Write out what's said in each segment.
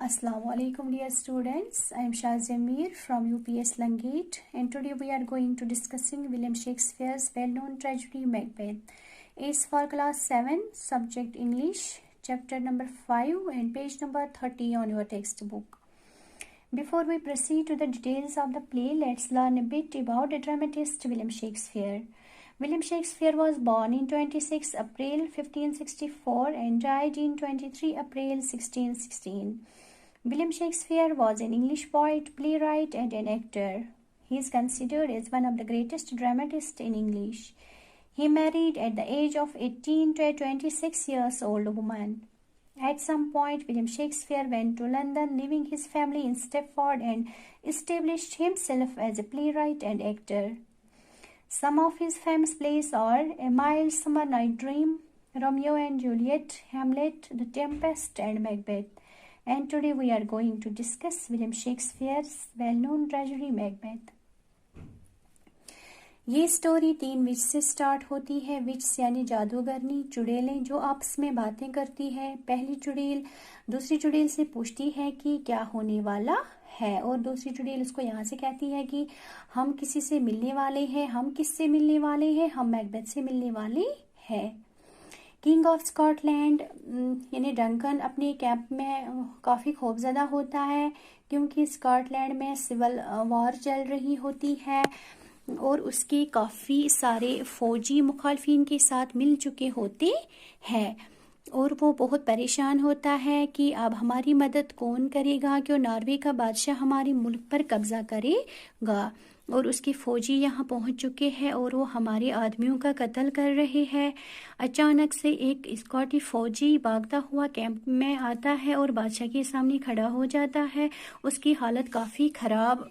Assalamu alaikum dear students. I am Shazia Mir from UPS Langate and today we are going to discussing William Shakespeare's well-known tragedy Macbeth. Is for class 7, subject English, chapter number 5 and page number 30 on your textbook. Before we proceed to the details of the play, let's learn a bit about the dramatist William Shakespeare. William Shakespeare was born in 26 April 1564 and died in 23 April 1616. William Shakespeare was an English poet, playwright, and an actor. He is considered as one of the greatest dramatists in English. He married at the age of 18 to a 26 years old woman. At some point, William Shakespeare went to London, leaving his family in Stepford, and established himself as a playwright and actor. Some of his famous plays are A Midsummer Night Dream, Romeo and Juliet, Hamlet, The Tempest, and Macbeth. And today we are going to discuss William Shakespeare's well-known tragedy Macbeth. ये story 3 विच से start होती है. विच यानी जादूगरनी, चुड़ैलें जो आपस में बातें करती है. पहली चुड़ैल दूसरी चुड़ैल से पूछती है कि क्या होने वाला है, और दूसरी चुड़ैल उसको यहाँ से कहती है कि हम किसी से मिलने वाले हैं. हम किससे मिलने वाले हैं? हम मैकबेथ से मिलने वाले हैं. किंग ऑफ स्कॉटलैंड यानी डंकन अपने कैंप में काफ़ी खौफजदा होता है क्योंकि स्कॉटलैंड में सिविल वॉर चल रही होती है और उसके काफ़ी सारे फौजी मुखालफिन के साथ मिल चुके होते हैं और वो बहुत परेशान होता है कि अब हमारी मदद कौन करेगा, क्यों नॉर्वे का बादशाह हमारे मुल्क पर कब्जा करेगा और उसके फौजी यहाँ पहुँच चुके हैं और वो हमारे आदमियों का कत्ल कर रहे हैं. अचानक से एक स्कॉटी फौजी भागता हुआ कैंप में आता है और बादशाह के सामने खड़ा हो जाता है. उसकी हालत काफ़ी ख़राब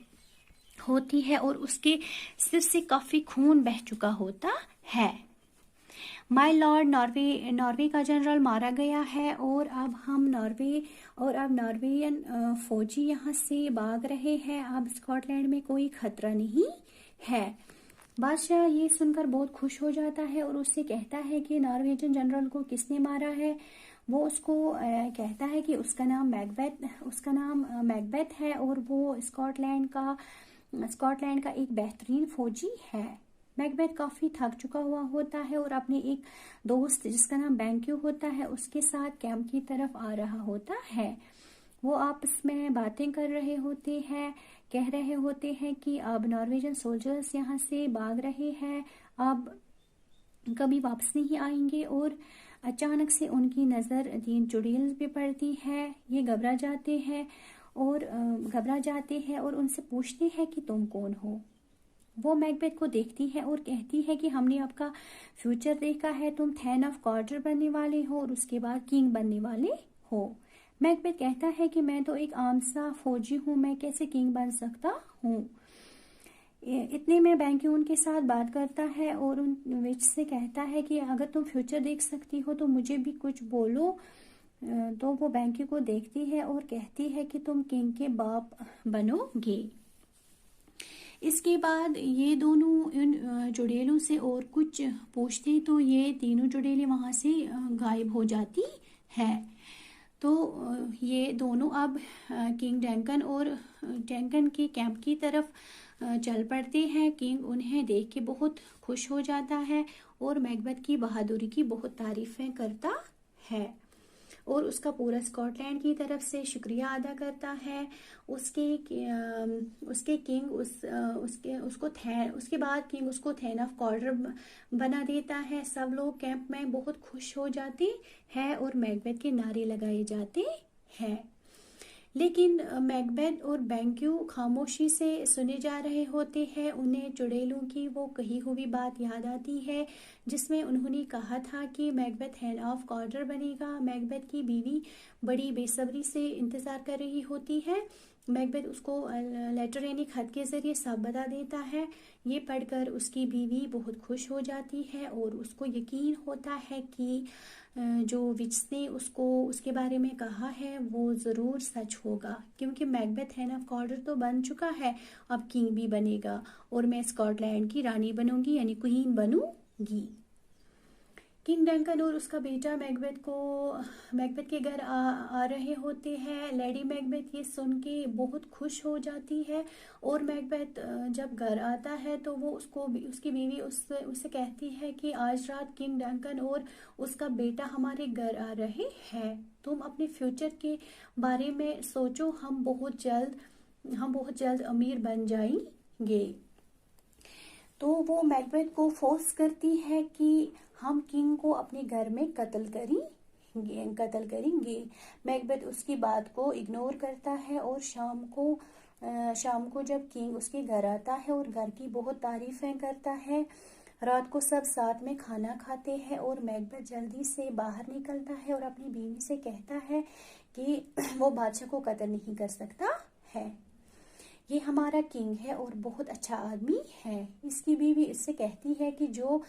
होती है और उसके सिर से काफ़ी खून बह चुका होता है. माय लॉर्ड नॉर्वे का जनरल मारा गया है और अब नॉर्वेयन फौजी यहाँ से भाग रहे हैं. अब स्कॉटलैंड में कोई खतरा नहीं है. बादशाह ये सुनकर बहुत खुश हो जाता है और उससे कहता है कि नॉर्वेजियन जनरल को किसने मारा है. वो उसको कहता है कि उसका नाम मैकबेथ है और वो स्कॉटलैंड का एक बेहतरीन फौजी है. मैकबेथ काफ़ी थक चुका हुआ होता है और अपने एक दोस्त जिसका नाम बैंक्यू होता है उसके साथ कैंप की तरफ आ रहा होता है. वो आपस में बातें कर रहे होते हैं, कह रहे होते हैं कि अब नॉर्वेजियन सोल्जर्स यहाँ से भाग रहे हैं, अब कभी वापस नहीं आएंगे. और अचानक से उनकी नज़र 3 चुड़ैल पे पड़ती है. ये घबरा जाते हैं और उनसे पूछते हैं कि तुम कौन हो. वो मैकबेथ को देखती है और कहती है कि हमने आपका फ्यूचर देखा है, तुम थैन ऑफ कॉर्डर बनने वाले हो और उसके बाद किंग बनने वाले हो. मैकबेथ कहता है कि मैं तो एक आम सा फौजी हूँ, मैं कैसे किंग बन सकता हूँ. इतने में बैंक्यू उनके साथ बात करता है और उन विच से कहता है कि अगर तुम फ्यूचर देख सकती हो तो मुझे भी कुछ बोलो. तो वो बैंक्यू को देखती है और कहती है कि तुम किंग के बाप बनोगे. इसके बाद ये दोनों इन चुड़ैलों से और कुछ पूछते तो ये तीनों चुड़ैलें वहाँ से गायब हो जाती है. तो ये दोनों अब किंग डंकन के कैंप की तरफ चल पड़ते हैं. किंग उन्हें देख के बहुत खुश हो जाता है और मैकबेथ की बहादुरी की बहुत तारीफें करता है और उसका पूरा स्कॉटलैंड की तरफ से शुक्रिया अदा करता है. उसके बाद किंग उसको थैन ऑफ कॉर्डर बना देता है. सब लोग कैंप में बहुत खुश हो जाते हैं और मैकबेथ के नारे लगाए जाते हैं. लेकिन मैकबेथ और बैंक्यू खामोशी से सुने जा रहे होते हैं. उन्हें चुड़ैलों की वो कही हुई बात याद आती है जिसमें उन्होंने कहा था कि मैकबेथ थैन ऑफ कॉर्डर बनेगा. मैकबेथ की बीवी बड़ी बेसब्री से इंतज़ार कर रही होती है. मैकबेथ उसको लेटर यानी खत के ज़रिए सब बता देता है. ये पढ़कर उसकी बीवी बहुत खुश हो जाती है और उसको यकीन होता है कि जो विच ने उसको उसके बारे में कहा है वो ज़रूर सच होगा क्योंकि मैकबेथ हैन ऑफ कॉर्डर तो बन चुका है, अब किंग भी बनेगा और मैं स्कॉटलैंड की रानी बनूंगी यानी क्वीन बनूंगी. किंग डंकन और उसका बेटा मैकबेथ के घर आ रहे होते हैं। लेडी मैकबेथ ये सुन के बहुत खुश हो जाती है और मैकबेथ जब घर आता है तो वो उसकी बीवी उससे कहती है कि आज रात किंग डंकन और उसका बेटा हमारे घर आ रहे हैं, तुम अपने फ्यूचर के बारे में सोचो, हम बहुत जल्द अमीर बन जाएंगे। तो वो मैकबेथ को फोर्स करती है कि हम किंग को अपने घर में कत्ल करेंगे। मैकबेथ उसकी बात को इग्नोर करता है और शाम को जब किंग उसके घर आता है और घर की बहुत तारीफें करता है, रात को सब साथ में खाना खाते हैं और मैकबेथ जल्दी से बाहर निकलता है और अपनी बीवी से कहता है कि वो बादशाह को कत्ल नहीं कर सकता है, ये हमारा किंग है और बहुत अच्छा आदमी है। इसकी बीवी इससे कहती है कि जो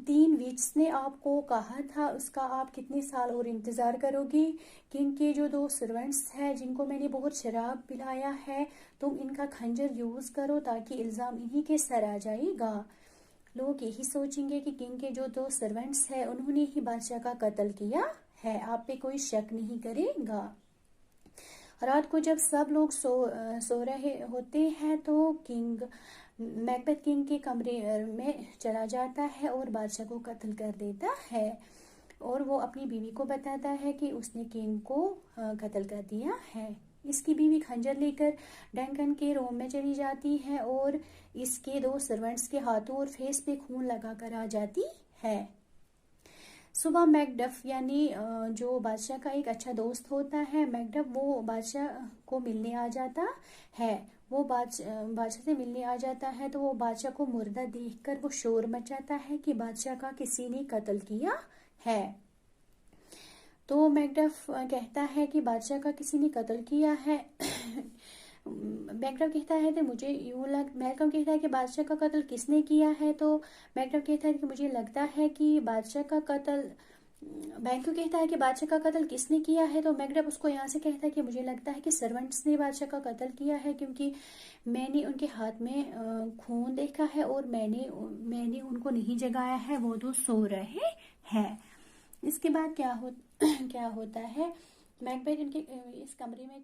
3 वीक्स ने आपको कहा था उसका आप कितने साल और इंतज़ार करोगी। किंग के जो 2 सर्वेंट्स हैं जिनको मैंने बहुत शराब पिलाया है, तुम इनका खंजर यूज़ करो ताकि इल्ज़ाम इन्हीं के सर आ जाएगा। लोग यही सोचेंगे कि किंग के जो 2 सर्वेंट्स हैं उन्होंने ही बादशाह का कत्ल किया है, आप पे कोई शक नहीं करेगा। रात को जब सब लोग सो रहे होते हैं तो मैकबेथ किंग के कमरे में चला जाता है और बादशाह को कत्ल कर देता है और वो अपनी बीवी को बताता है कि उसने किंग को कत्ल कर दिया है। इसकी बीवी खंजर लेकर डंकन के रूम में चली जाती है और इसके 2 सर्वेंट्स के हाथों और फेस पे खून लगा कर आ जाती है। सुबह मैकडफ यानी जो बादशाह का एक अच्छा दोस्त होता है, मैकडफ वो बादशाह को मिलने आ जाता है। वो बादशाह से मिलने आ जाता है तो वो बादशाह को मुर्दा देखकर वो शोर मचाता है कि बादशाह का किसी ने कत्ल किया है। तो मैकडफ कहता है कि बादशाह का किसी ने कत्ल किया है। मैकडफ कहता है कि मैल्कम कहता है कि बादशाह का कत्ल किसने किया है, तो मैकडफ कहता है कि मुझे लगता है कि बादशाह का कत्ल बैंकू कहता है कि बादशाह का कत्ल किसने किया है, तो मैकडफ उसको यहाँ से कहता है कि मुझे लगता है कि सर्वेंट्स ने बादशाह का कत्ल किया है क्योंकि मैंने उनके हाथ में खून देखा है और मैंने उनको नहीं जगाया है, वो तो सो रहे हैं। इसके बाद क्या होता है, मैकबेथ इनके कमरे में